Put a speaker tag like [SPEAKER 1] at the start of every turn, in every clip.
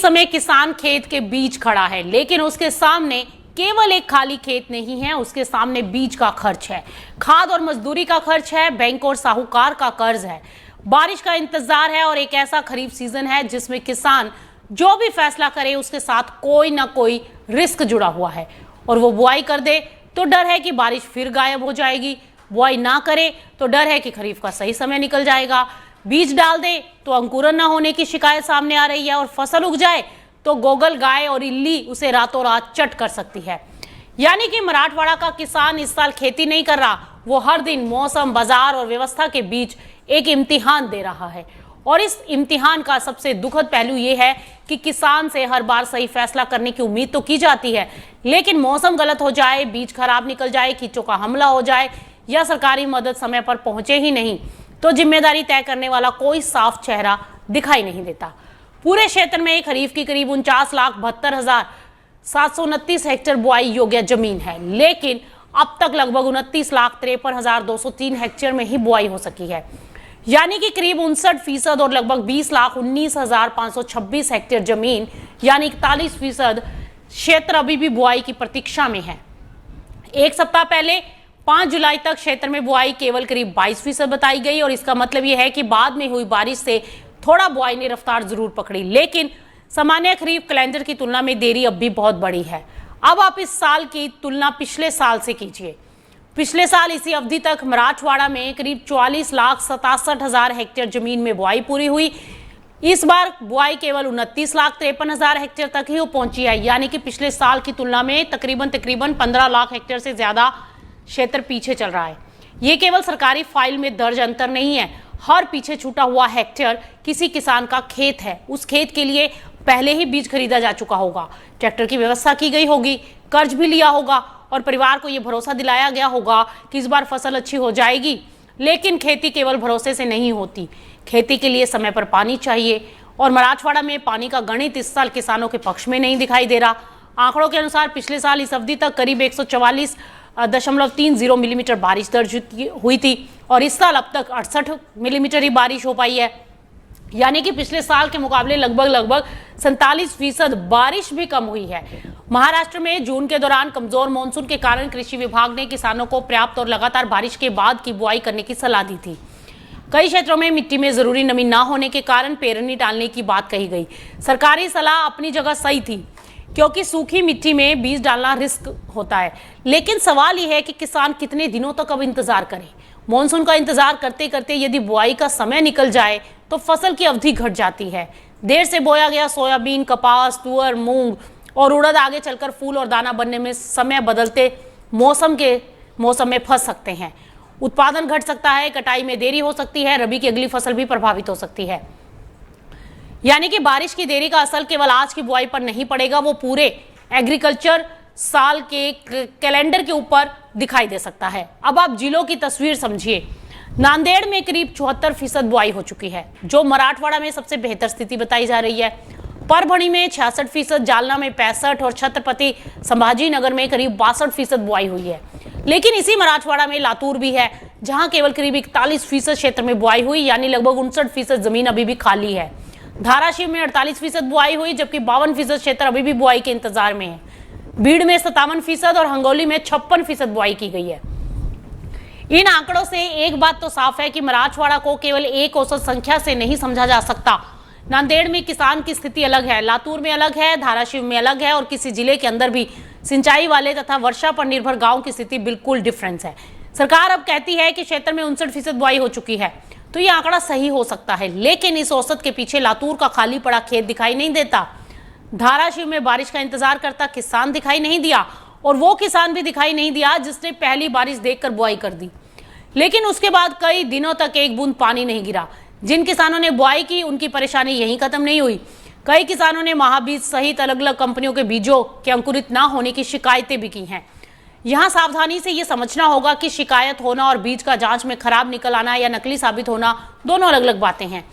[SPEAKER 1] समय किसान खेत के बीच खड़ा है, लेकिन उसके सामने केवल एक खाली खेत नहीं है, उसके सामने बीज का खर्च है, खाद और मजदूरी का खर्च है, बैंक और साहूकार का कर्ज है, बारिश का इंतजार है और एक ऐसा खरीफ सीजन है जिसमें किसान जो भी फैसला करे उसके साथ कोई ना कोई रिस्क जुड़ा हुआ है। और वो बुआई कर दे तो डर है कि बारिश फिर गायब हो जाएगी, बुआई ना करे तो डर है कि खरीफ का सही समय निकल जाएगा, बीज डाल दे तो अंकुरन ना होने की शिकायत सामने आ रही है और फसल उग जाए तो गोगल गाय और इल्ली उसे रातों रात चट कर सकती है। यानी कि मराठवाड़ा का किसान इस साल खेती नहीं कर रहा, वो हर दिन मौसम, बाजार और व्यवस्था के बीच एक इम्तिहान दे रहा है। और इस इम्तिहान का सबसे दुखद पहलू ये है कि किसान से हर बार सही फैसला करने की उम्मीद तो की जाती है, लेकिन मौसम गलत हो जाए, बीज खराब निकल जाए, कीचों का हमला हो जाए या सरकारी मदद समय पर पहुंचे ही नहीं तो जिम्मेदारी तय करने वाला कोई साफ चेहरा दिखाई नहीं देता। पूरे क्षेत्र में खरीफ की करीब 49,72,729 हेक्टेयर बुआई योग्य जमीन है, लेकिन अब तक लगभग 29,53,203 हेक्टेयर में ही बुआई हो सकी है, यानी कि करीब 59% और लगभग 20,19,526 हेक्टेयर जमीन यानी 41% क्षेत्र अभी भी बुआई की प्रतीक्षा में है। एक सप्ताह पहले 5 जुलाई तक क्षेत्र में बुआई केवल करीब 22% बताई गई और इसका मतलब यह है कि बाद में हुई बारिश से थोड़ा बुआई ने रफ्तार जरूर पकड़ी, लेकिन सामान्य खरीफ कैलेंडर की तुलना में देरी अब भी बहुत बड़ी है। अब आप इस साल की तुलना पिछले साल से कीजिए। पिछले साल इसी अवधि तक मराठवाड़ा में करीब 44,67,000 हेक्टेयर जमीन में बुआई पूरी हुई। इस बार बुआई केवल 29,53,000 हेक्टेयर तक ही पहुंची है, यानी कि पिछले साल की तुलना में तकरीबन 15 लाख हेक्टेयर से ज्यादा क्षेत्र पीछे चल रहा है। ये केवल सरकारी फाइल में दर्ज अंतर नहीं है, हर पीछे छूटा हुआ हेक्टेयर किसी किसान का खेत है। उस खेत के लिए पहले ही बीज खरीदा जा चुका होगा, ट्रैक्टर की व्यवस्था की गई होगी, कर्ज भी लिया होगा और परिवार को यह भरोसा दिलाया गया होगा कि इस बार फसल अच्छी हो जाएगी। लेकिन खेती केवल भरोसे से नहीं होती, खेती के लिए समय पर पानी चाहिए और मराठवाड़ा में पानी का गणित इस साल किसानों के पक्ष में नहीं दिखाई दे रहा। आंकड़ों के अनुसार पिछले साल इस अवधि तक करीब 144.30 मिलीमीटर बारिश दर्ज हुई थी और इस साल अब तक 68 मिलीमीटर ही बारिश हो पाई है, यानी कि पिछले साल के मुकाबले लगभग 47% बारिश भी कम हुई है। महाराष्ट्र में जून के दौरान कमजोर मानसून के कारण कृषि विभाग ने किसानों को पर्याप्त और लगातार बारिश के बाद की बुआई करने की सलाह दी थी। कई क्षेत्रों में मिट्टी में जरूरी नमी न होने के कारण पेरनी टालने की बात कही गई। सरकारी सलाह अपनी जगह सही थी, क्योंकि सूखी मिट्टी में बीज डालना रिस्क होता है, लेकिन सवाल यह है कि किसान कितने दिनों तक अब इंतजार करें। मॉनसून का इंतजार करते करते यदि बुआई का समय निकल जाए तो फसल की अवधि घट जाती है। देर से बोया गया सोयाबीन, कपास, तुअर, मूंग और उड़द आगे चलकर फूल और दाना बनने में समय बदलते मौसम में फंस सकते हैं। उत्पादन घट सकता है, कटाई में देरी हो सकती है, रबी की अगली फसल भी प्रभावित हो सकती है। यानी कि बारिश की देरी का असर केवल आज की बुआई पर नहीं पड़ेगा, वो पूरे एग्रीकल्चर साल के कैलेंडर के ऊपर दिखाई दे सकता है। अब आप जिलों की तस्वीर समझिए। नांदेड़ में करीब 74% बुआई हो चुकी है, जो मराठवाड़ा में सबसे बेहतर स्थिति बताई जा रही है। परभणी में 66%, जालना में 65% और छत्रपति संभाजी नगर में करीब 62% बुआई हुई है। लेकिन इसी मराठवाड़ा में लातूर भी है, जहां केवल करीब 41% क्षेत्र में बुआई हुई, यानी लगभग 59% जमीन अभी भी खाली है। धाराशिव में 48% बुआई हुई, जबकि 52% क्षेत्र अभी भी बुआई के इंतजार में है। भीड़ में 57% और हंगोली में 56% बुआई की गई है। इन आंकड़ों से एक बात तो साफ है कि मराठवाड़ा को केवल एक औसत संख्या से नहीं समझा जा सकता। नांदेड़ में किसान की स्थिति अलग है, लातूर में अलग है, धाराशिव में अलग है और किसी जिले के अंदर भी सिंचाई वाले तथा वर्षा पर निर्भर गांव की स्थिति बिल्कुल डिफरेंस है। सरकार अब कहती है कि क्षेत्र में 59% बुआई हो चुकी है, तो ये आंकड़ा सही हो सकता है, लेकिन इस औसत के पीछे लातूर का खाली पड़ा खेत दिखाई नहीं देता। धाराशिव में बारिश का इंतजार करता किसान दिखाई नहीं दिया और वो किसान भी दिखाई नहीं दिया जिसने पहली बारिश देखकर बुआई कर दी, लेकिन उसके बाद कई दिनों तक एक बूंद पानी नहीं गिरा। जिन किसानों ने बुआई की उनकी परेशानी यहीं खत्म नहीं हुई। कई किसानों ने महाबीज सहित अलग अलग कंपनियों के बीजों के अंकुरित ना होने की शिकायतें भी की हैं। यहाँ सावधानी से ये समझना होगा कि शिकायत होना और बीज का जांच में खराब निकल आना या नकली साबित होना दोनों अलग अलग बातें हैं।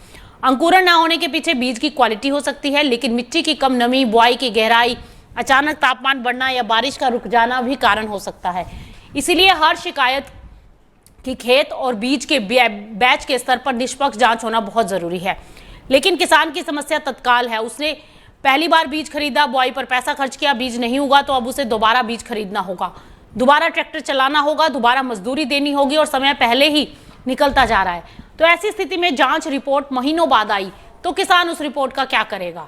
[SPEAKER 1] अंकुरण ना होने के पीछे बीज की क्वालिटी हो सकती है, लेकिन मिट्टी की कम नमी, बुआई की गहराई, अचानक तापमान बढ़ना या बारिश का रुक जाना भी कारण हो सकता है। इसीलिए हर शिकायत की खेत और बीज के बैच के स्तर पर निष्पक्ष जांच होना बहुत जरूरी है। लेकिन किसान की समस्या तत्काल है, उसने पहली बार बीज खरीदा, बुआई पर पैसा खर्च किया, बीज नहीं हुआ तो अब उसे दोबारा बीज खरीदना होगा, दोबारा ट्रैक्टर चलाना होगा, दोबारा मजदूरी देनी होगी और समय पहले ही निकलता जा रहा है। तो ऐसी स्थिति में जांच रिपोर्ट महीनों बाद आई तो किसान उस रिपोर्ट का क्या करेगा?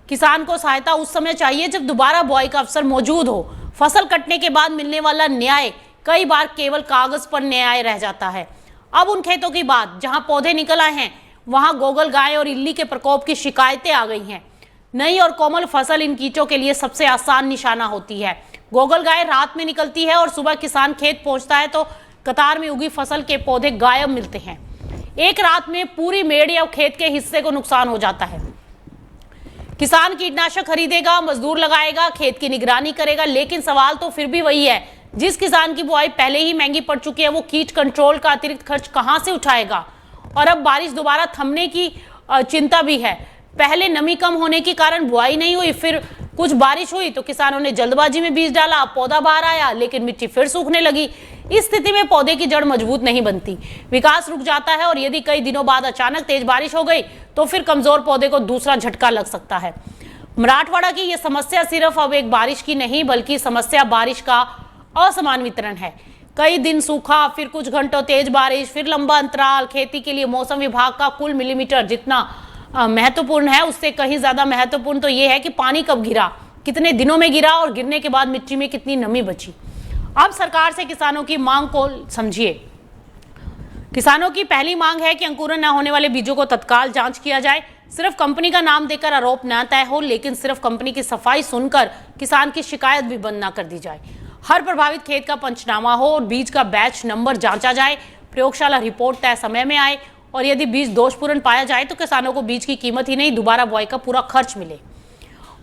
[SPEAKER 1] किसान को सहायता उस समय चाहिए जब दोबारा बुआई का अवसर मौजूद हो। फसल कटने के बाद मिलने वाला न्याय कई बार केवल कागज पर न्याय रह जाता है। अब उन खेतों की बात जहां पौधे निकल आए हैं, वहां गोगल गाय और इल्ली के प्रकोप की शिकायतें आ गई हैं। नई और कोमल फसल इन कीटों के लिए सबसे आसान निशाना होती है। गोगल गाय रात में निकलती है और सुबह किसान खेत पहुंचता है तो कतार में उगी फसल के पौधे गायब मिलते हैं। एक रात में पूरी मेड़ या खेत के हिस्से को नुकसान हो जाता है। किसान कीटनाशक खरीदेगा, मजदूर लगाएगा, खेत की निगरानी करेगा, लेकिन सवाल तो फिर भी वही है, जिस किसान की बुआई पहले ही महंगी पड़ चुकी है वो कीट कंट्रोल का अतिरिक्त खर्च कहां से उठाएगा? और अब बारिश दोबारा थमने की चिंता भी है। पहले नमी कम होने के कारण बुआई नहीं हुई, फिर कुछ बारिश हुई तो किसानों ने जल्दबाजी में बीज डाला, पौधा बाहर आया लेकिन मिट्टी फिर सूखने लगी। इस स्थिति में पौधे की जड़ मजबूत नहीं बनती, विकास रुक जाता है और यदि कई दिनों बाद अचानक तेज बारिश हो गई तो फिर कमजोर पौधे को दूसरा झटका लग सकता है। मराठवाड़ा की यह समस्या सिर्फ अब एक बारिश की नहीं बल्कि समस्या बारिश का असमान वितरण है। कई दिन सूखा, फिर कुछ घंटों तेज बारिश, फिर लंबा अंतराल। खेती के लिए मौसम विभाग का कुल मिलीमीटर जितना महत्वपूर्ण है उससे कहीं ज्यादा महत्वपूर्ण तो यह है कि पानी कब गिरा, कितने दिनों में गिरा और गिरने के बाद मिट्टी में कितनी नमी बची। अब सरकार से किसानों की मांग को समझिए। किसानों की पहली मांग है कि अंकुरन न होने वाले बीजों को तत्काल जांच किया जाए। सिर्फ कंपनी का नाम देकर आरोप न तय हो, लेकिन सिर्फ कंपनी की सफाई सुनकर किसान की शिकायत भी बंद न कर दी जाए। हर प्रभावित खेत का पंचनामा हो और बीज का बैच नंबर जांचा जाए। प्रयोगशाला रिपोर्ट तय समय में आए और यदि बीज दोषपूर्ण पाया जाए तो किसानों को बीज की कीमत ही नहीं दोबारा बुआई का पूरा खर्च मिले।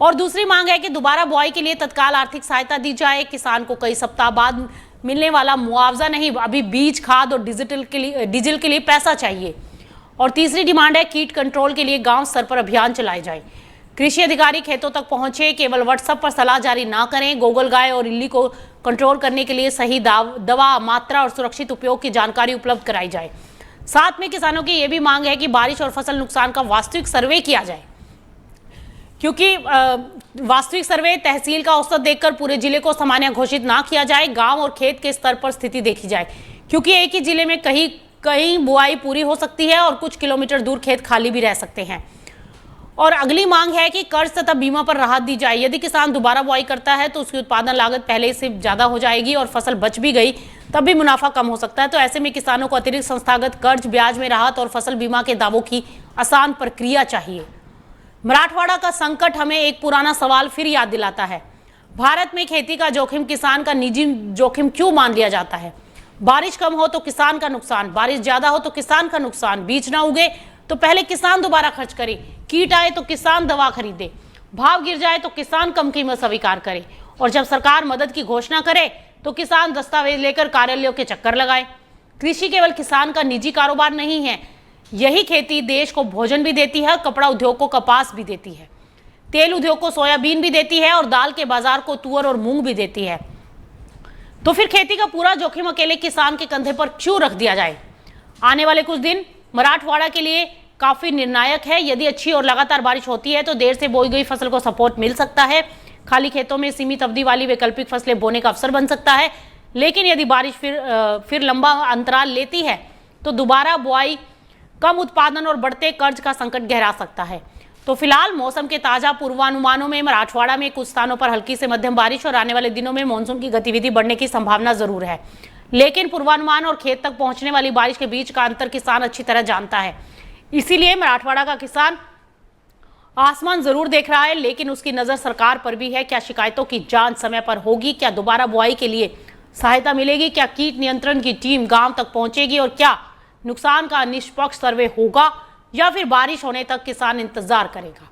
[SPEAKER 1] और दूसरी मांग है कि दोबारा बुआई के लिए तत्काल आर्थिक सहायता दी जाए। किसान को कई सप्ताह बाद मिलने वाला मुआवजा नहीं, अभी बीज, खाद और डीजल के लिए पैसा चाहिए। और तीसरी डिमांड है कीट कंट्रोल के लिए गांव स्तर पर अभियान चलाए जाए। कृषि अधिकारी खेतों तक पहुंचे, केवल व्हाट्सएप पर सलाह जारी ना करें। गोगल गाय और इल्ली को कंट्रोल करने के लिए सही दवा, मात्रा और सुरक्षित उपयोग की जानकारी उपलब्ध कराई जाए। साथ में किसानों की यह भी मांग है कि बारिश और फसल नुकसान का वास्तविक सर्वे किया जाए, क्योंकि वास्तविक सर्वे तहसील का औसत देखकर पूरे जिले को सामान्य घोषित ना किया जाए। गांव और खेत के स्तर पर स्थिति देखी जाए, क्योंकि एक ही जिले में कहीं बुआई पूरी हो सकती है और कुछ किलोमीटर दूर खेत खाली भी रह सकते हैं। और अगली मांग है कि कर्ज तथा बीमा पर राहत दी जाए। यदि किसान दोबारा बुआई करता है तो उसकी उत्पादन लागत पहले से ज्यादा हो जाएगी और फसल बच भी गई तब भी मुनाफा कम हो सकता है। तो ऐसे में किसानों को अतिरिक्त संस्थागत कर्ज, ब्याज में राहत और फसल बीमा के दावों की आसान प्रक्रिया चाहिए। मराठवाड़ा का संकट हमें एक पुराना सवाल फिर याद दिलाता है। भारत में खेती का जोखिम किसान का निजी जोखिम क्यों मान लिया जाता है? बारिश कम हो तो किसान का नुकसान, बारिश ज्यादा हो तो किसान का नुकसान, बीज ना उगे तो पहले किसान दोबारा खर्च करे, कीट आए तो किसान दवा खरीदे, भाव गिर जाए तो किसान कम कीमत स्वीकार करे और जब सरकार मदद की घोषणा करे तो किसान दस्तावेज लेकर कार्यालयों के चक्कर लगाए। कृषि केवल किसान का निजी कारोबार नहीं है, यही खेती देश को भोजन भी देती है, कपड़ा उद्योग को कपास भी देती है, तेल उद्योग को सोयाबीन भी देती है और दाल के बाजार को तुअर और मूंग भी देती है। तो फिर खेती का पूरा जोखिम अकेले किसान के कंधे पर क्यों रख दिया जाए? आने वाले कुछ दिन मराठवाड़ा के लिए काफी निर्णायक है। यदि अच्छी और लगातार बारिश होती है तो देर से बोई गई फसल को सपोर्ट मिल सकता है, खाली खेतों में सीमित अवधि वाली वैकल्पिक फसलें बोने का अवसर बन सकता है। लेकिन यदि बारिश फिर लंबा अंतराल लेती है तो दोबारा बुआई, कम उत्पादन और बढ़ते कर्ज का संकट गहरा सकता है। तो फिलहाल मौसम के ताजा पूर्वानुमानों में मराठवाड़ा में कुछ स्थानों पर हल्की से मध्यम बारिश और आने वाले दिनों में मानसून की गतिविधि बढ़ने की संभावना जरूर है, लेकिन पूर्वानुमान और खेत तक पहुंचने वाली बारिश के बीच का अंतर किसान अच्छी तरह जानता है। इसीलिए मराठवाड़ा का किसान आसमान जरूर देख रहा है, लेकिन उसकी नजर सरकार पर भी है। क्या शिकायतों की जांच समय पर होगी? क्या दोबारा बुआई के लिए सहायता मिलेगी? क्या कीट नियंत्रण की टीम गांव तक पहुंचेगी? और क्या नुकसान का निष्पक्ष सर्वे होगा या फिर बारिश होने तक किसान इंतजार करेगा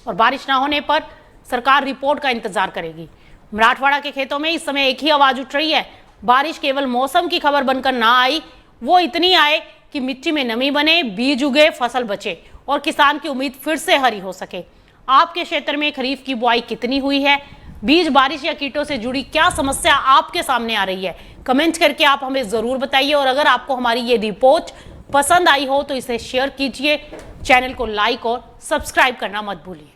[SPEAKER 1] और बारिश ना होने पर सरकार रिपोर्ट का इंतजार करेगी? मराठवाड़ा के खेतों में इस समय एक ही आवाज उठ रही है, बारिश केवल मौसम की खबर बनकर ना आई, वो इतनी आए कि मिट्टी में नमी बने, बीज उगे, फसल बचे और किसान की उम्मीद फिर से हरी हो सके। आपके क्षेत्र में खरीफ की बुआई कितनी हुई है? बीज, बारिश या कीटों से जुड़ी क्या समस्या आपके सामने आ रही है? कमेंट करके आप हमें जरूर बताइए। और अगर आपको हमारी ये रिपोर्ट पसंद आई हो तो इसे शेयर कीजिए, चैनल को लाइक और सब्सक्राइब करना मत भूलिए।